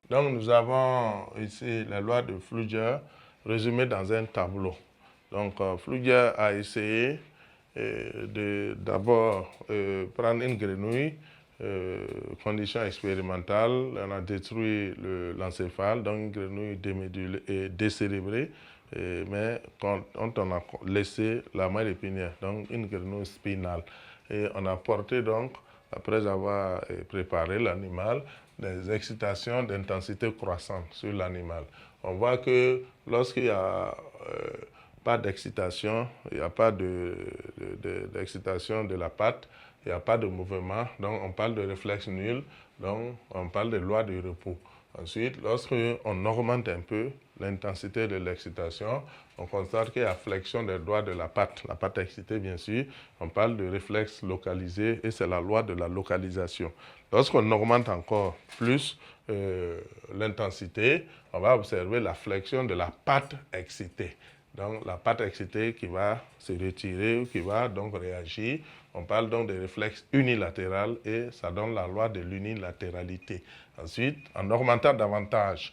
Donc, nous avons ici la loi de Flügger résumée dans un tableau. Donc, Flügger a essayé d'abord prendre une grenouille, condition expérimentale, on a détruit l'encéphale, donc une grenouille décérébrée, mais quand on a laissé la moelle épinière, donc une grenouille spinale. Et on a porté donc, après avoir préparé l'animal, des excitations d'intensité croissante sur l'animal. On voit que lorsqu'il y a pas d'excitation, il n'y a pas d'excitation de la patte, il n'y a pas de mouvement, donc on parle de réflexe nul, donc on parle de loi du repos. Ensuite, lorsqu'on augmente un peu l'intensité de l'excitation, on constate qu'il y a flexion des doigts de la patte excitée bien sûr, on parle de réflexe localisé et c'est la loi de la localisation. Lorsqu'on augmente encore plus l'intensité, on va observer la flexion de la patte excitée. Donc la patte excitée qui va se retirer ou qui va donc réagir. On parle donc de réflexe unilatéral et ça donne la loi de l'unilatéralité. Ensuite, en augmentant davantage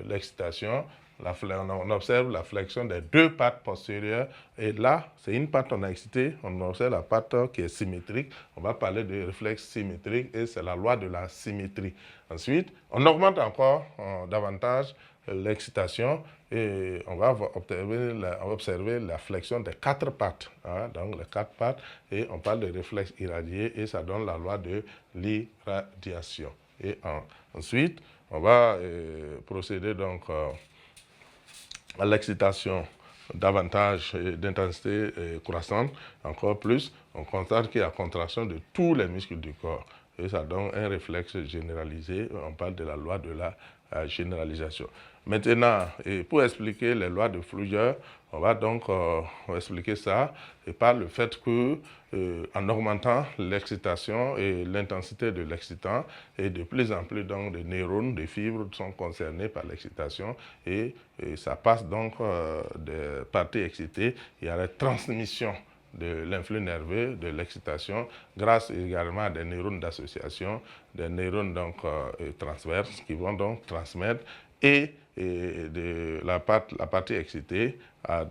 l'excitation, on observe la flexion des deux pattes postérieures. Et là, c'est une patte qu'on a excitée, on observe la patte qui est symétrique. On va parler de réflexe symétrique et c'est la loi de la symétrie. Ensuite, on augmente encore davantage l'excitation et on va observer la flexion des quatre pattes, hein, donc les quatre pattes, et on parle de réflexe irradié et ça donne la loi de l'irradiation. Et ensuite, on va procéder donc à l'excitation davantage d'intensité croissante, encore plus, on constate qu'il y a contraction de tous les muscles du corps. Et ça donne un réflexe généralisé, on parle de la loi de la généralisation. Maintenant, pour expliquer les lois de Flügger, on va donc expliquer ça et par le fait que en augmentant l'excitation et l'intensité de l'excitant, et de plus en plus donc de neurones, de fibres sont concernés par l'excitation et ça passe donc des parties excitées, il y a la transmission de l'influx nerveux, de l'excitation, grâce également à des neurones d'association, des neurones donc transverses qui vont donc transmettre et de la partie excitée à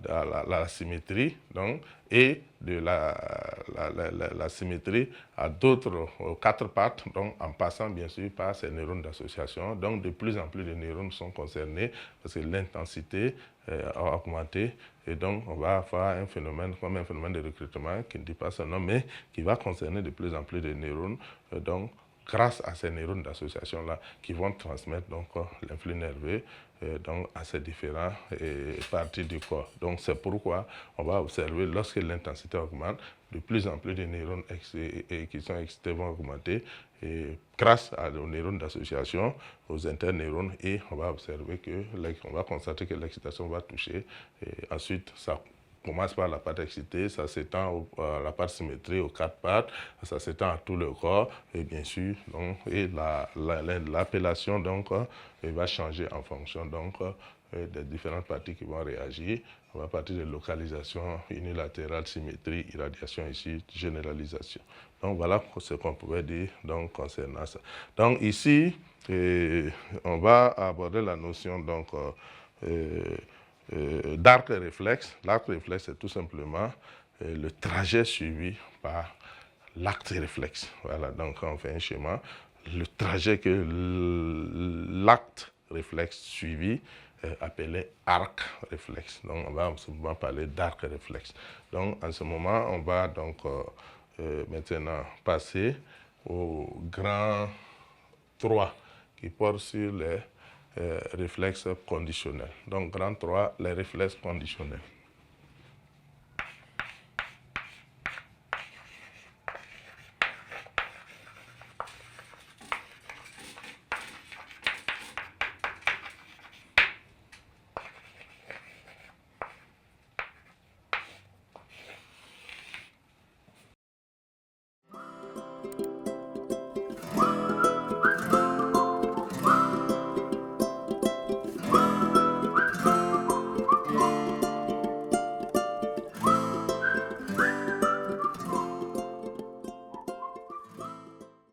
la symétrie, donc, et de la symétrie à d'autres quatre pattes, donc en passant bien sûr par ces neurones d'association. Donc de plus en plus de neurones sont concernés parce que l'intensité a augmenté et donc on va avoir un phénomène comme un phénomène de recrutement qui ne dit pas son nom, mais qui va concerner de plus en plus de neurones. Donc grâce à ces neurones d'association-là qui vont transmettre donc l'influx nerveux donc à ces différentes parties du corps. Donc c'est pourquoi on va observer lorsque l'intensité augmente, de plus en plus de neurones qui sont excités vont augmenter grâce aux neurones d'association, aux interneurones, et on va observer que, on va constater que l'excitation va toucher et ensuite ça commence par la patte excitée, ça s'étend à la patte symétrie, aux quatre pattes, ça s'étend à tout le corps, et bien sûr, donc, et l'appellation donc va changer en fonction donc des différentes parties qui vont réagir. On va partir de localisation, unilatérale, symétrie, irradiation ici, généralisation. Donc voilà ce qu'on pouvait dire donc, concernant ça. Donc ici, on va aborder la notion donc d'arc réflexe. L'arc réflexe, c'est tout simplement le trajet suivi par l'acte réflexe. Voilà, donc on fait un schéma. Le trajet que l'acte réflexe suivi appelé arc réflexe. Donc on va en ce moment parler d'arc réflexe. Donc en ce moment, on va donc maintenant passer au grand 3 qui porte sur les réflexes conditionnels. Donc, grand 3, les réflexes conditionnels.